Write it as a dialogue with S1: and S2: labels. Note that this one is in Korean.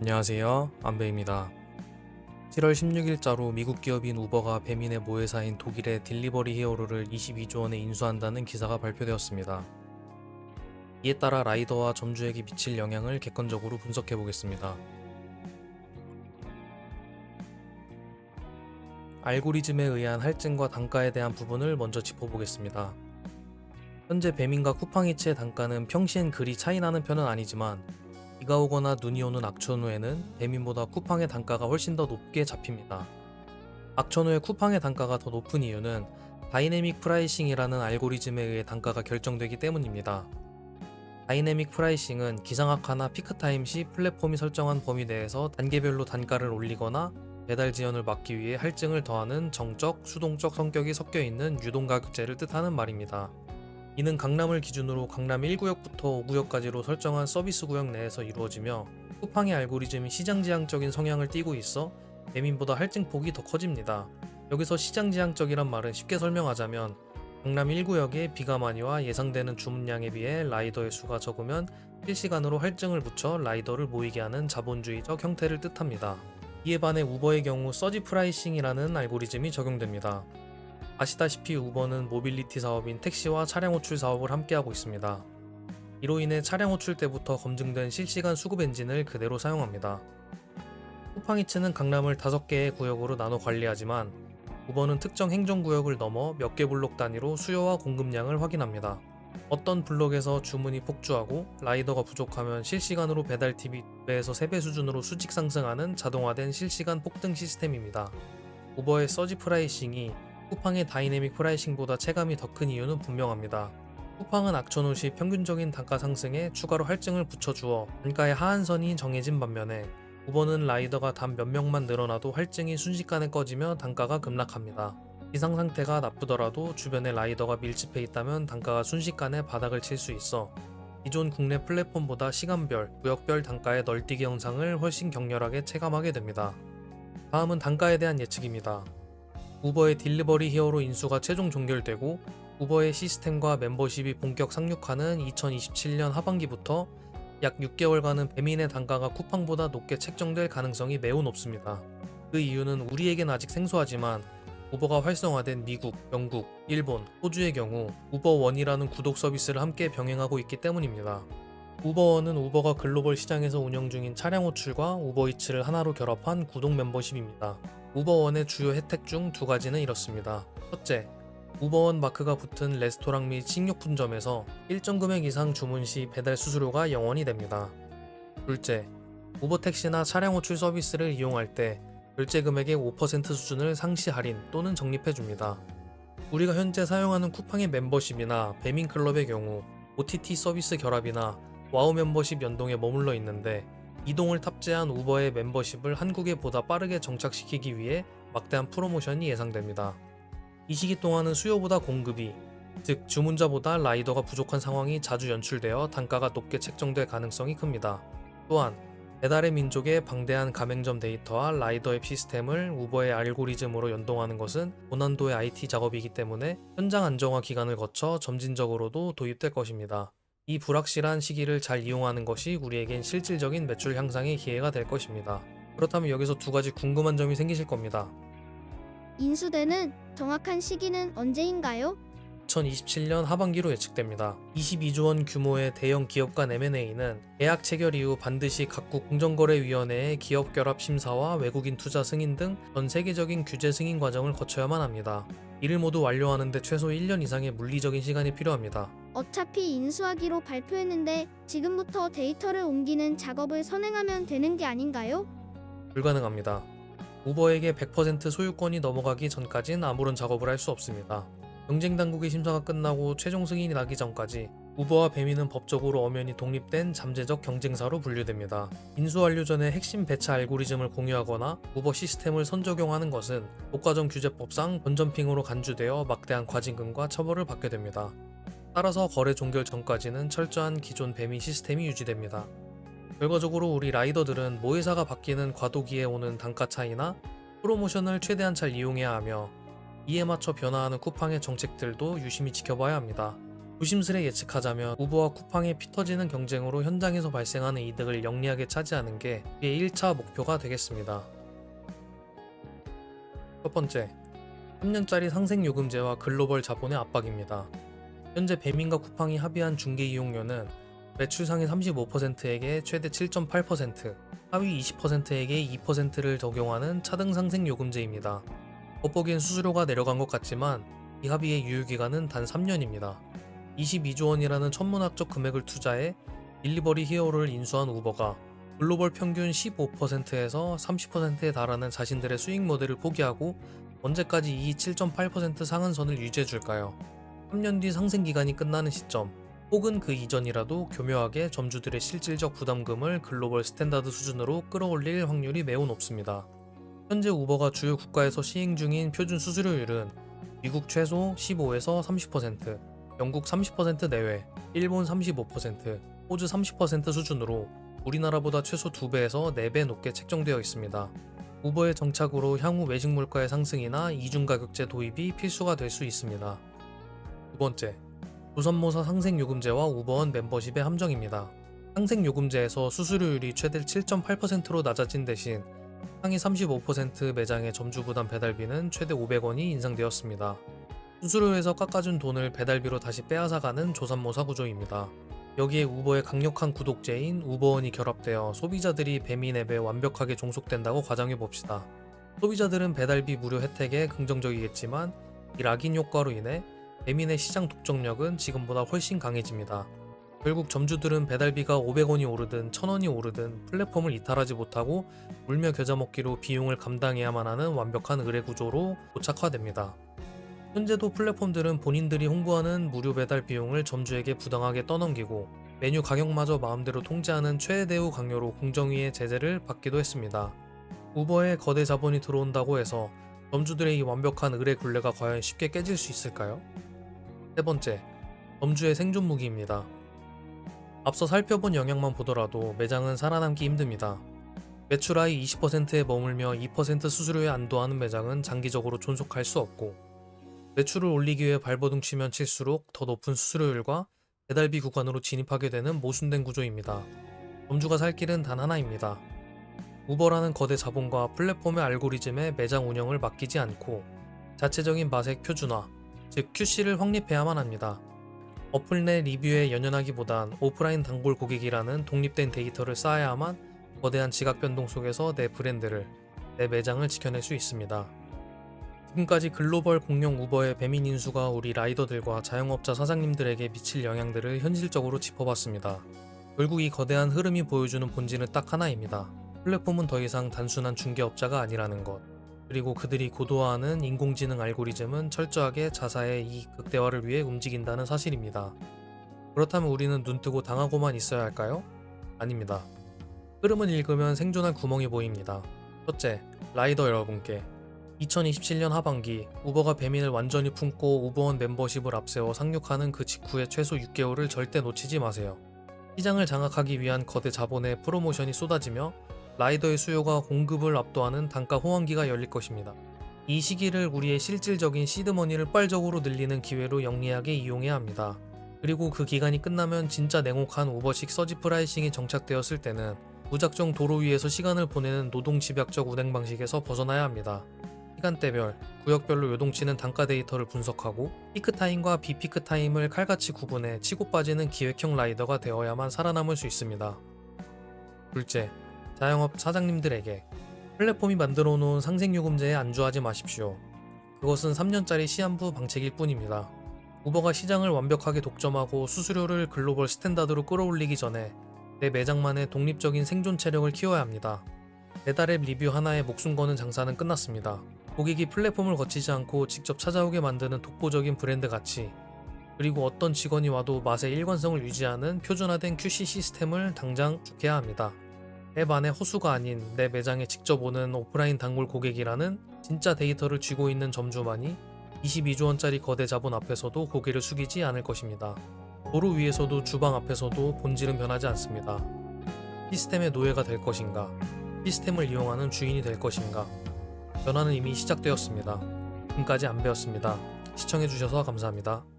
S1: 안녕하세요. 안배입니다. 7월 16일자로 미국 기업인 우버가 배민의 모회사인 독일의 딜리버리 히어로를 22조 원에 인수한다는 기사가 발표되었습니다. 이에 따라 라이더와 점주에게 미칠 영향을 객관적으로 분석해 보겠습니다. 알고리즘에 의한 할증과 단가에 대한 부분을 먼저 짚어보겠습니다. 현재 배민과 쿠팡이츠의 단가는 평시엔 그리 차이나는 편은 아니지만 비가 오거나 눈이 오는 악천후에는 배민보다 쿠팡의 단가가 훨씬 더 높게 잡힙니다. 악천후에 쿠팡의 단가가 더 높은 이유는 다이내믹 프라이싱이라는 알고리즘에 의해 단가가 결정되기 때문입니다. 다이내믹 프라이싱은 기상악화나 피크타임 시 플랫폼이 설정한 범위 내에서 단계별로 단가를 올리거나 배달 지연을 막기 위해 할증을 더하는 정적, 수동적 성격이 섞여 있는 유동가격제를 뜻하는 말입니다. 이는 강남을 기준으로 강남 1구역부터 5구역까지로 설정한 서비스 구역 내에서 이루어지며 쿠팡의 알고리즘이 시장지향적인 성향을 띠고 있어 배민보다 할증폭이 더 커집니다. 여기서 시장지향적이란 말은 쉽게 설명하자면 강남 1구역에 비가 많이 와 예상되는 주문량에 비해 라이더의 수가 적으면 실시간으로 할증을 붙여 라이더를 모이게 하는 자본주의적 형태를 뜻합니다. 이에 반해 우버의 경우 서지 프라이싱이라는 알고리즘이 적용됩니다. 아시다시피 우버는 모빌리티 사업인 택시와 차량 호출 사업을 함께하고 있습니다. 이로 인해 차량 호출 때부터 검증된 실시간 수급 엔진을 그대로 사용합니다. 쿠팡이츠는 강남을 5개의 구역으로 나눠 관리하지만 우버는 특정 행정구역을 넘어 몇 개 블록 단위로 수요와 공급량을 확인합니다. 어떤 블록에서 주문이 폭주하고 라이더가 부족하면 실시간으로 배달팁이 2배에서 3배 수준으로 수직 상승하는 자동화된 실시간 폭등 시스템입니다. 우버의 서지 프라이싱이 쿠팡의 다이내믹 프라이싱보다 체감이 더 큰 이유는 분명합니다. 쿠팡은 악천후 시 평균적인 단가 상승에 추가로 할증을 붙여주어 단가의 하한선이 정해진 반면에 우버는 라이더가 단 몇 명만 늘어나도 할증이 순식간에 꺼지며 단가가 급락합니다. 기상 상태가 나쁘더라도 주변에 라이더가 밀집해 있다면 단가가 순식간에 바닥을 칠 수 있어 기존 국내 플랫폼보다 시간별, 구역별 단가의 널뛰기 현상을 훨씬 격렬하게 체감하게 됩니다. 다음은 단가에 대한 예측입니다. 우버의 딜리버리 히어로 인수가 최종 종결되고 우버의 시스템과 멤버십이 본격 상륙하는 2027년 하반기부터 약 6개월간은 배민의 단가가 쿠팡보다 높게 책정될 가능성이 매우 높습니다. 그 이유는 우리에겐 아직 생소하지만 우버가 활성화된 미국, 영국, 일본, 호주의 경우 우버원이라는 구독 서비스를 함께 병행하고 있기 때문입니다. 우버원은 우버가 글로벌 시장에서 운영 중인 차량 호출과 우버이츠를 하나로 결합한 구독 멤버십입니다. 우버원의 주요 혜택 중 2가지는 이렇습니다. 첫째, 우버원 마크가 붙은 레스토랑 및 식료품점에서 일정 금액 이상 주문 시 배달 수수료가 0원이 됩니다. 둘째, 우버택시나 차량 호출 서비스를 이용할 때 결제 금액의 5% 수준을 상시 할인 또는 적립해줍니다. 우리가 현재 사용하는 쿠팡의 멤버십이나 배민클럽의 경우 OTT 서비스 결합이나 와우 멤버십 연동에 머물러 있는데 이동을 탑재한 우버의 멤버십을 한국에 보다 빠르게 정착시키기 위해 막대한 프로모션이 예상됩니다. 이 시기 동안은 수요보다 공급이, 즉 주문자보다 라이더가 부족한 상황이 자주 연출되어 단가가 높게 책정될 가능성이 큽니다. 또한 배달의 민족의 방대한 가맹점 데이터와 라이더 앱 시스템을 우버의 알고리즘으로 연동하는 것은 고난도의 IT 작업이기 때문에 현장 안정화 기간을 거쳐 점진적으로도 도입될 것입니다. 이 불확실한 시기를 잘 이용하는 것이 우리에겐 실질적인 매출 향상의 기회가 될 것입니다. 그렇다면 여기서 2가지 궁금한 점이 생기실 겁니다.
S2: 인수되는 정확한 시기는 언제인가요?
S1: 2027년 하반기로 예측됩니다. 22조 원 규모의 대형 기업 간 M&A는 계약 체결 이후 반드시 각국 공정거래위원회의 기업 결합 심사와 외국인 투자 승인 등 전 세계적인 규제 승인 과정을 거쳐야만 합니다. 이를 모두 완료하는 데 최소 1년 이상의 물리적인 시간이 필요합니다.
S2: 어차피 인수하기로 발표했는데 지금부터 데이터를 옮기는 작업을 선행하면 되는 게 아닌가요?
S1: 불가능합니다. 우버에게 100% 소유권이 넘어가기 전까진 아무런 작업을 할 수 없습니다. 경쟁당국의 심사가 끝나고 최종 승인이 나기 전까지 우버와 배민은 법적으로 엄연히 독립된 잠재적 경쟁사로 분류됩니다. 인수 완료 전에 핵심 배차 알고리즘을 공유하거나 우버 시스템을 선적용하는 것은 독과점 규제법상 번점핑으로 간주되어 막대한 과징금과 처벌을 받게 됩니다. 따라서 거래 종결 전까지는 철저한 기존 배민 시스템이 유지됩니다. 결과적으로 우리 라이더들은 모회사가 바뀌는 과도기에 오는 단가 차이나 프로모션을 최대한 잘 이용해야 하며 이에 맞춰 변화하는 쿠팡의 정책들도 유심히 지켜봐야 합니다. 조심스레 예측하자면 우버와 쿠팡의 피 터지는 경쟁으로 현장에서 발생하는 이득을 영리하게 차지하는 게 우리의 1차 목표가 되겠습니다. 첫 번째, 3년짜리 상생요금제와 글로벌 자본의 압박입니다. 현재 배민과 쿠팡이 합의한 중개 이용료는 매출 상위 35%에게 최대 7.8%, 하위 20%에게 2%를 적용하는 차등 상생요금제입니다. 겉보기엔 수수료가 내려간 것 같지만 이 합의의 유효기간은 단 3년입니다. 22조 원이라는 천문학적 금액을 투자해 딜리버리 히어로를 인수한 우버가 글로벌 평균 15%에서 30%에 달하는 자신들의 수익 모델을 포기하고 언제까지 이 7.8% 상한선을 유지해줄까요? 3년 뒤 상생기간이 끝나는 시점, 혹은 그 이전이라도 교묘하게 점주들의 실질적 부담금을 글로벌 스탠다드 수준으로 끌어올릴 확률이 매우 높습니다. 현재 우버가 주요 국가에서 시행 중인 표준 수수료율은 미국 최소 15에서 30%, 영국 30% 내외, 일본 35%, 호주 30% 수준으로 우리나라보다 최소 2배에서 4배 높게 책정되어 있습니다. 우버의 정착으로 향후 외식 물가의 상승이나 이중 가격제 도입이 필수가 될 수 있습니다. 두 번째, 조선모사 상생요금제와 우버원 멤버십의 함정입니다. 상생요금제에서 수수료율이 최대 7.8%로 낮아진 대신 상위 35% 매장의 점주부담 배달비는 최대 500원이 인상되었습니다. 수수료에서 깎아준 돈을 배달비로 다시 빼앗아가는 조선모사 구조입니다. 여기에 우버의 강력한 구독제인 우버원이 결합되어 소비자들이 배민 앱에 완벽하게 종속된다고 가정해봅시다. 소비자들은 배달비 무료 혜택에 긍정적이겠지만 이 락인 효과로 인해 배민의 시장 독점력은 지금보다 훨씬 강해집니다. 결국 점주들은 배달비가 500원이 오르든 1000원이 오르든 플랫폼을 이탈하지 못하고 울며 겨자 먹기로 비용을 감당해야만 하는 완벽한 의뢰 구조로 고착화됩니다. 현재도 플랫폼들은 본인들이 홍보하는 무료 배달 비용을 점주에게 부당하게 떠넘기고 메뉴 가격마저 마음대로 통제하는 최대우 강요로 공정위의 제재를 받기도 했습니다. 우버에 거대 자본이 들어온다고 해서 점주들의 이 완벽한 의뢰 굴레가 과연 쉽게 깨질 수 있을까요? 세 번째, 점주의 생존 무기입니다. 앞서 살펴본 영향만 보더라도 매장은 살아남기 힘듭니다. 매출 하위 20%에 머물며 2% 수수료에 안도하는 매장은 장기적으로 존속할 수 없고 매출을 올리기 위해 발버둥 치면 칠수록 더 높은 수수료율과 배달비 구간으로 진입하게 되는 모순된 구조입니다. 점주가 살 길은 단 하나입니다. 우버라는 거대 자본과 플랫폼의 알고리즘에 매장 운영을 맡기지 않고 자체적인 맛의 표준화, 즉 QC를 확립해야만 합니다. 어플 내 리뷰에 연연하기보단 오프라인 단골 고객이라는 독립된 데이터를 쌓아야만 거대한 지각 변동 속에서 내 브랜드를, 내 매장을 지켜낼 수 있습니다. 지금까지 글로벌 공룡 우버의 배민 인수가 우리 라이더들과 자영업자 사장님들에게 미칠 영향들을 현실적으로 짚어봤습니다. 결국 이 거대한 흐름이 보여주는 본질은 딱 하나입니다. 플랫폼은 더 이상 단순한 중개업자가 아니라는 것. 그리고 그들이 고도화하는 인공지능 알고리즘은 철저하게 자사의 이익 극대화를 위해 움직인다는 사실입니다. 그렇다면 우리는 눈뜨고 당하고만 있어야 할까요? 아닙니다. 흐름을 읽으면 생존할 구멍이 보입니다. 첫째, 라이더 여러분께 2027년 하반기 우버가 배민을 완전히 품고 우버원 멤버십을 앞세워 상륙하는 그 직후의 최소 6개월을 절대 놓치지 마세요. 시장을 장악하기 위한 거대 자본의 프로모션이 쏟아지며 라이더의 수요가 공급을 압도하는 단가 호황기가 열릴 것입니다. 이 시기를 우리의 실질적인 시드머니를 폭발적으로 늘리는 기회로 영리하게 이용해야 합니다. 그리고 그 기간이 끝나면 진짜 냉혹한 우버식 서지 프라이싱이 정착되었을 때는 무작정 도로 위에서 시간을 보내는 노동 집약적 운행 방식에서 벗어나야 합니다. 시간대별, 구역별로 요동치는 단가 데이터를 분석하고 피크타임과 비피크타임을 칼같이 구분해 치고 빠지는 기획형 라이더가 되어야만 살아남을 수 있습니다. 둘째, 자영업 사장님들에게 플랫폼이 만들어 놓은 상생요금제에 안주하지 마십시오. 그것은 3년짜리 시한부 방책일 뿐입니다. 우버가 시장을 완벽하게 독점하고 수수료를 글로벌 스탠다드로 끌어올리기 전에 내 매장만의 독립적인 생존 체력을 키워야 합니다. 배달앱 리뷰 하나에 목숨 거는 장사는 끝났습니다. 고객이 플랫폼을 거치지 않고 직접 찾아오게 만드는 독보적인 브랜드 가치, 그리고 어떤 직원이 와도 맛의 일관성을 유지하는 표준화된 QC 시스템을 당장 주게해야 합니다. 앱 안에 호수가 아닌 내 매장에 직접 오는 오프라인 단골 고객이라는 진짜 데이터를 쥐고 있는 점주만이 22조 원짜리 거대 자본 앞에서도 고개를 숙이지 않을 것입니다. 도로 위에서도 주방 앞에서도 본질은 변하지 않습니다. 시스템의 노예가 될 것인가? 시스템을 이용하는 주인이 될 것인가? 변화는 이미 시작되었습니다. 지금까지 안 배웠습니다. 시청해주셔서 감사합니다.